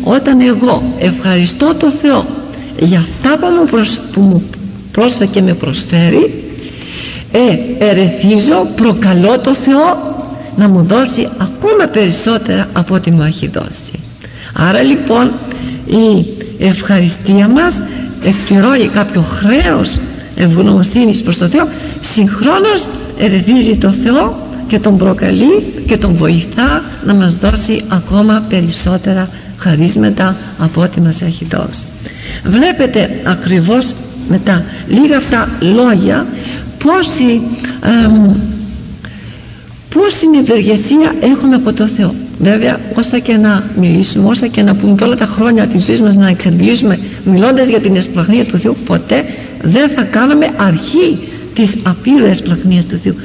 Όταν εγώ ευχαριστώ το Θεό για αυτά που μου πρόσφερε και με προσφέρει, ερεθίζω, προκαλώ το Θεό να μου δώσει ακόμα περισσότερα από ό,τι μου έχει δώσει. Άρα λοιπόν η ευχαριστία μας εκπληρώνει κάποιο χρέος ευγνωμοσύνης προς το Θεό, συγχρόνως ερεθίζει το Θεό και τον προκαλεί και τον βοηθά να μας δώσει ακόμα περισσότερα χαρίσματα από ό,τι μας έχει δώσει. Βλέπετε ακριβώς με τα λίγα αυτά λόγια πόση ευεργεσία έχουμε από το Θεό. Βέβαια, όσα και να μιλήσουμε, όσα και να πούμε όλα τα χρόνια της ζωής μας να εξαντλήσουμε μιλώντας για την εσπλαχνία του Θεού, ποτέ δεν θα κάνουμε αρχή της απείρου εσπλαχνίας του Θεού.